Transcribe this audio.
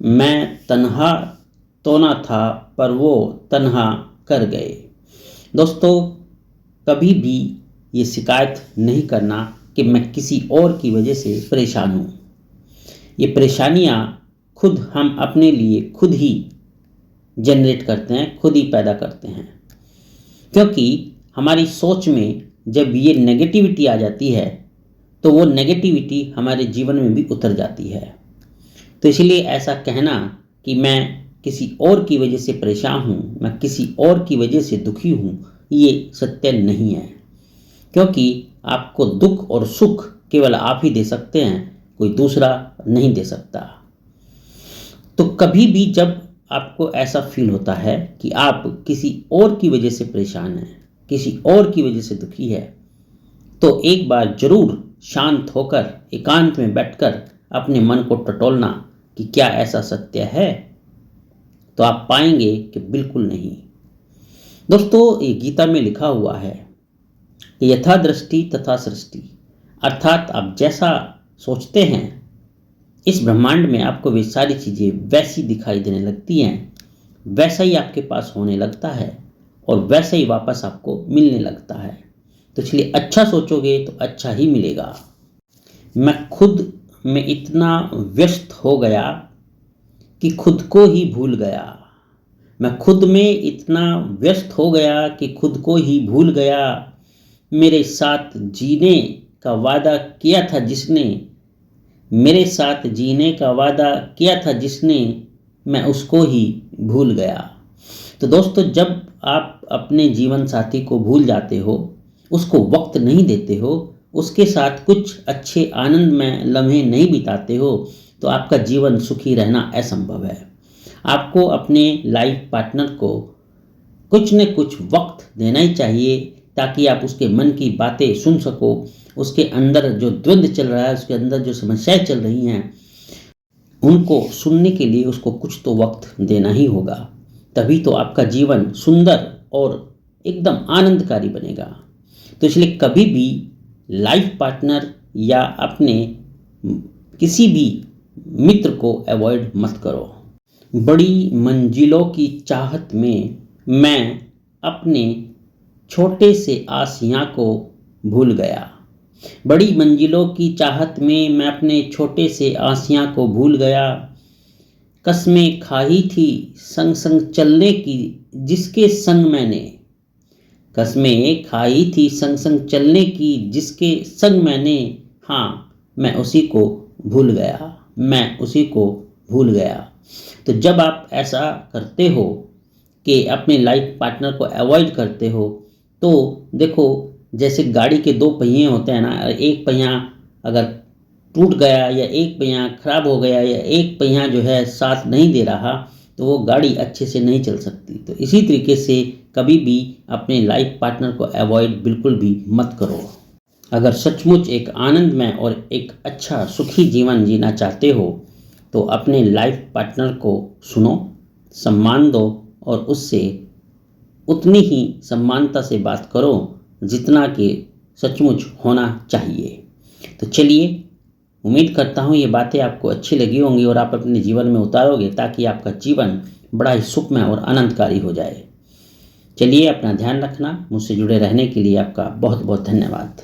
मैं तन्हा तो ना था पर वो तन्हा कर गए। दोस्तों, कभी भी ये शिकायत नहीं करना कि मैं किसी और की वजह से परेशान हूँ। ये परेशानियाँ खुद हम अपने लिए खुद ही जनरेट करते हैं, खुद ही पैदा करते हैं। क्योंकि हमारी सोच में जब ये नेगेटिविटी आ जाती है तो वो नेगेटिविटी हमारे जीवन में भी उतर जाती है। तो इसलिए ऐसा कहना कि मैं किसी और की वजह से परेशान हूँ, मैं किसी और की वजह से दुखी हूँ, ये सत्य नहीं है। क्योंकि आपको दुख और सुख केवल आप ही दे सकते हैं, कोई दूसरा नहीं दे सकता। तो कभी भी जब आपको ऐसा फील होता है कि आप किसी और की वजह से परेशान हैं, किसी और की वजह से दुखी है, तो एक बार जरूर शांत होकर एकांत में बैठकर अपने मन को टटोलना कि क्या ऐसा सत्य है। तो आप पाएंगे कि बिल्कुल नहीं। दोस्तों, ये गीता में लिखा हुआ है कि यथा दृष्टि तथा सृष्टि, अर्थात आप जैसा सोचते हैं इस ब्रह्मांड में आपको वे सारी चीज़ें वैसी दिखाई देने लगती हैं, वैसा ही आपके पास होने लगता है और वैसा ही वापस आपको मिलने लगता है। तो इसलिए अच्छा सोचोगे तो अच्छा ही मिलेगा। मैं खुद में इतना व्यस्त हो गया कि खुद को ही भूल गया। मैं खुद में इतना व्यस्त हो गया कि खुद को ही भूल गया। मेरे साथ जीने का वादा किया था जिसने, मेरे साथ जीने का वादा किया था जिसने, मैं उसको ही भूल गया। तो दोस्तों, जब आप अपने जीवन साथी को भूल जाते हो, उसको वक्त नहीं देते हो, उसके साथ कुछ अच्छे आनंदमय लम्हे नहीं बिताते हो, तो आपका जीवन सुखी रहना असंभव है। आपको अपने लाइफ पार्टनर को कुछ न कुछ वक्त देना ही चाहिए ताकि आप उसके मन की बातें सुन सको। उसके अंदर जो द्वंद्व चल रहा है, उसके अंदर जो समस्याएं चल रही हैं, उनको सुनने के लिए उसको कुछ तो वक्त देना ही होगा। तभी तो आपका जीवन सुंदर और एकदम आनंदकारी बनेगा। तो इसलिए कभी भी लाइफ पार्टनर या अपने किसी भी मित्र को अवॉइड मत करो। बड़ी मंजिलों की चाहत में मैं अपने छोटे से आसियां को भूल गया। बड़ी मंजिलों की चाहत में मैं अपने छोटे से आसियां को भूल गया। कस्में खाई थी संग संग चलने की जिसके संग मैंने, कस्में खाई थी संग संग चलने की जिसके संग मैंने, हाँ मैं उसी को भूल गया, मैं उसी को भूल गया। तो जब आप ऐसा करते हो कि अपने लाइफ पार्टनर को अवॉइड करते हो, तो देखो जैसे गाड़ी के दो पहिए होते हैं ना, एक पहिया अगर टूट गया या एक पहिया खराब हो गया या एक पहिया जो है साथ नहीं दे रहा, तो वो गाड़ी अच्छे से नहीं चल सकती। तो इसी तरीके से कभी भी अपने लाइफ पार्टनर को अवॉइड बिल्कुल भी मत करो। अगर सचमुच एक आनंदमय और एक अच्छा सुखी जीवन जीना चाहते हो तो अपने लाइफ पार्टनर को सुनो, सम्मान दो और उससे उतनी ही सम्मानता से बात करो जितना कि सचमुच होना चाहिए। तो चलिए, उम्मीद करता हूँ ये बातें आपको अच्छी लगी होंगी और आप अपने जीवन में उतारोगे ताकि आपका जीवन बड़ा ही सुखमय और आनंदकारी हो जाए। चलिए, अपना ध्यान रखना। मुझसे जुड़े रहने के लिए आपका बहुत बहुत धन्यवाद।